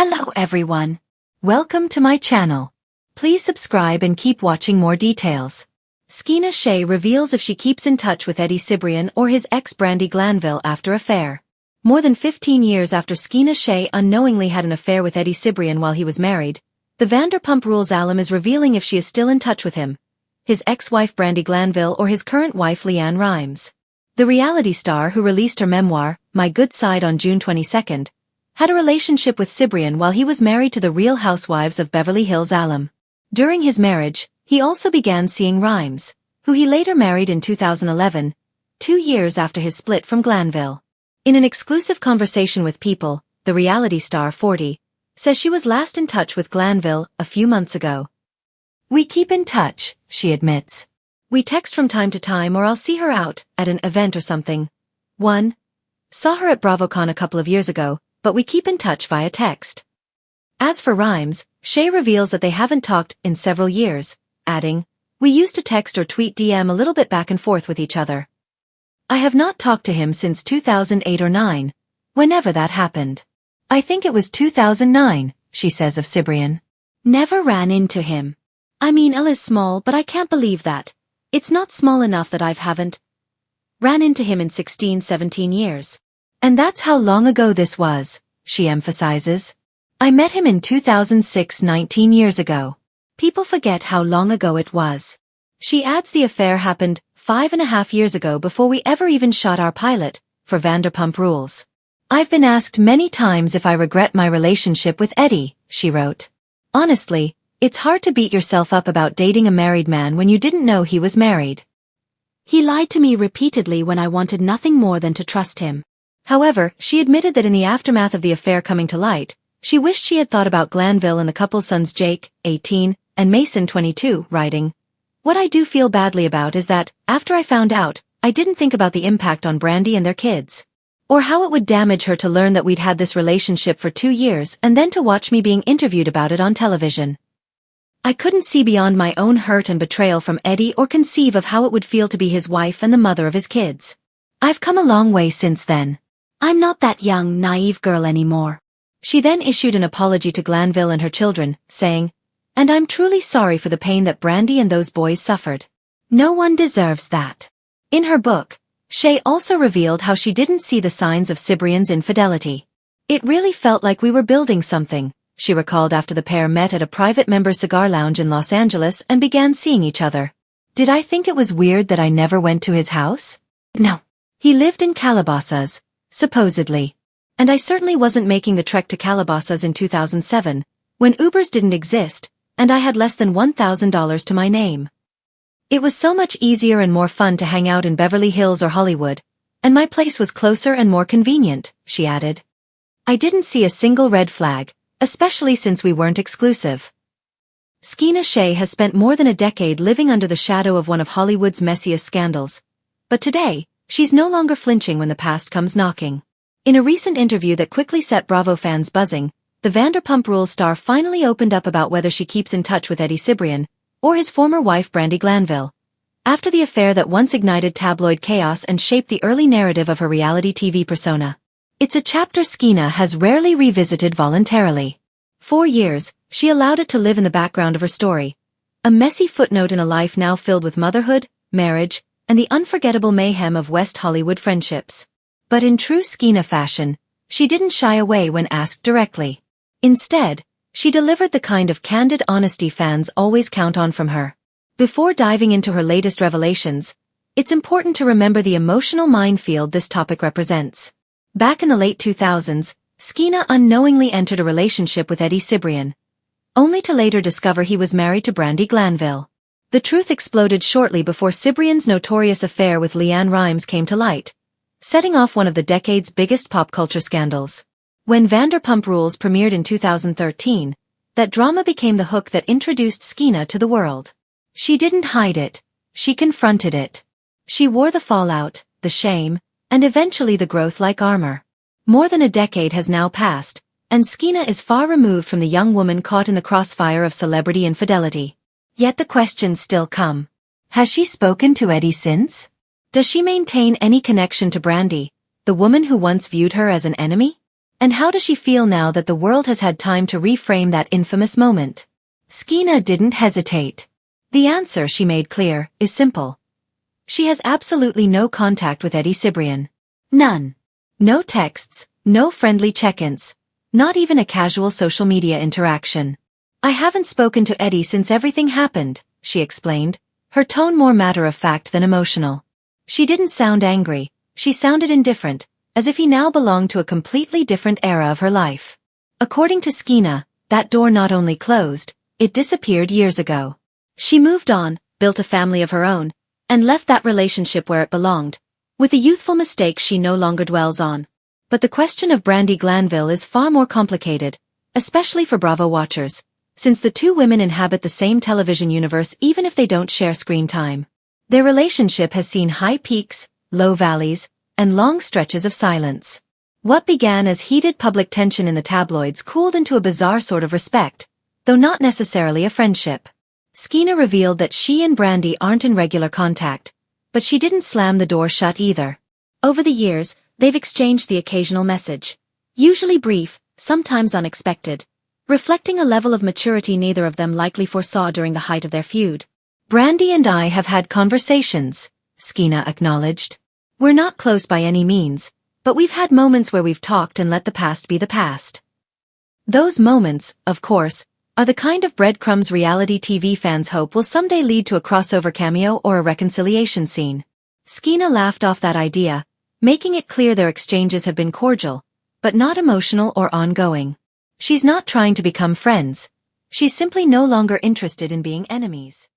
Hello everyone. Welcome to my channel. Please subscribe and keep watching more details. Scheana Shay reveals if she keeps in touch with Eddie Cibrian or his ex Brandi Glanville after affair. More than 15 years after Scheana Shay unknowingly had an affair with Eddie Cibrian while he was married, the Vanderpump Rules alum is revealing if she is still in touch with him, his ex-wife Brandi Glanville or his current wife LeAnn Rimes. The reality star who released her memoir, My Good Side on June 22, had a relationship with Cibrian while he was married to the Real Housewives of Beverly Hills alum. During his marriage, he also began seeing Rimes, who he later married in 2011, 2 years after his split from Glanville. In an exclusive conversation with People, the reality star 40, says she was last in touch with Glanville a few months ago. "We keep in touch," she admits. "We text from time to time or I'll see her out at an event or something. Saw her at BravoCon a couple of years ago, but we keep in touch via text." As for Rimes, Shay reveals that they haven't talked in several years, adding, "We used to text or tweet DM a little bit back and forth with each other. I have not talked to him since 2008 or 9, whenever that happened. I think it was 2009, she says of Cibrian. "Never ran into him. I mean, L is small, but I can't believe that. It's not small enough that haven't ran into him in 16-17 years. And that's how long ago this was," she emphasizes. "I met him in 2006, 19 years ago. People forget how long ago it was." She adds the affair happened 5.5 years ago before we ever even shot our pilot for Vanderpump Rules. "I've been asked many times if I regret my relationship with Eddie," she wrote. "Honestly, it's hard to beat yourself up about dating a married man when you didn't know he was married. He lied to me repeatedly when I wanted nothing more than to trust him." However, she admitted that in the aftermath of the affair coming to light, she wished she had thought about Glanville and the couple's sons Jake, 18, and Mason, 22, writing, "What I do feel badly about is that, after I found out, I didn't think about the impact on Brandi and their kids. Or how it would damage her to learn that we'd had this relationship for 2 years and then to watch me being interviewed about it on television. I couldn't see beyond my own hurt and betrayal from Eddie or conceive of how it would feel to be his wife and the mother of his kids. I've come a long way since then. I'm not that young, naive girl anymore." She then issued an apology to Glanville and her children, saying, "And I'm truly sorry for the pain that Brandi and those boys suffered. No one deserves that." In her book, Shay also revealed how she didn't see the signs of Cibrian's infidelity. "It really felt like we were building something," she recalled after the pair met at a private member cigar lounge in Los Angeles and began seeing each other. "Did I think it was weird that I never went to his house? No. He lived in Calabasas, supposedly. And I certainly wasn't making the trek to Calabasas in 2007, when Ubers didn't exist, and I had less than $1,000 to my name. It was so much easier and more fun to hang out in Beverly Hills or Hollywood, and my place was closer and more convenient," she added. "I didn't see a single red flag, especially since we weren't exclusive." Scheana Shay has spent more than a decade living under the shadow of one of Hollywood's messiest scandals. But today, she's no longer flinching when the past comes knocking. In a recent interview that quickly set Bravo fans buzzing, the Vanderpump Rules star finally opened up about whether she keeps in touch with Eddie Cibrian or his former wife Brandi Glanville, after the affair that once ignited tabloid chaos and shaped the early narrative of her reality TV persona. It's a chapter Scheana has rarely revisited voluntarily. 4 years, she allowed it to live in the background of her story, a messy footnote in a life now filled with motherhood, marriage, and the unforgettable mayhem of West Hollywood friendships. But in true Scheana fashion, she didn't shy away when asked directly. Instead, she delivered the kind of candid honesty fans always count on from her. Before diving into her latest revelations, it's important to remember the emotional minefield this topic represents. Back in the late 2000s, Scheana unknowingly entered a relationship with Eddie Cibrian, only to later discover he was married to Brandi Glanville. The truth exploded shortly before Cibrian's notorious affair with LeAnn Rimes came to light, setting off one of the decade's biggest pop culture scandals. When Vanderpump Rules premiered in 2013, that drama became the hook that introduced Scheana to the world. She didn't hide it, she confronted it. She wore the fallout, the shame, and eventually the growth like armor. More than a decade has now passed, and Scheana is far removed from the young woman caught in the crossfire of celebrity infidelity. Yet the questions still come. Has she spoken to Eddie since? Does she maintain any connection to Brandi, the woman who once viewed her as an enemy? And how does she feel now that the world has had time to reframe that infamous moment? Scheana didn't hesitate. The answer, she made clear, is simple. She has absolutely no contact with Eddie Cibrian. None. No texts, no friendly check-ins, not even a casual social media interaction. I haven't spoken to Eddie since everything happened, she explained, her tone more matter-of-fact than emotional. She didn't sound angry, she sounded indifferent, as if he now belonged to a completely different era of her life. According to Scheana, that door not only closed, it disappeared years ago. She moved on, built a family of her own, and left that relationship where it belonged, with the youthful mistakes she no longer dwells on. But the question of Brandi Glanville is far more complicated, especially for Bravo watchers, since the two women inhabit the same television universe even if they don't share screen time. Their relationship has seen high peaks, low valleys, and long stretches of silence. What began as heated public tension in the tabloids cooled into a bizarre sort of respect, though not necessarily a friendship. Scheana revealed that she and Brandi aren't in regular contact, but she didn't slam the door shut either. Over the years, they've exchanged the occasional message, usually brief, sometimes unexpected, reflecting a level of maturity neither of them likely foresaw during the height of their feud. Brandi and I have had conversations, Scheana acknowledged. We're not close by any means, but we've had moments where we've talked and let the past be the past. Those moments, of course, are the kind of breadcrumbs reality TV fans hope will someday lead to a crossover cameo or a reconciliation scene. Scheana laughed off that idea, making it clear their exchanges have been cordial, but not emotional or ongoing. She's not trying to become friends. She's simply no longer interested in being enemies.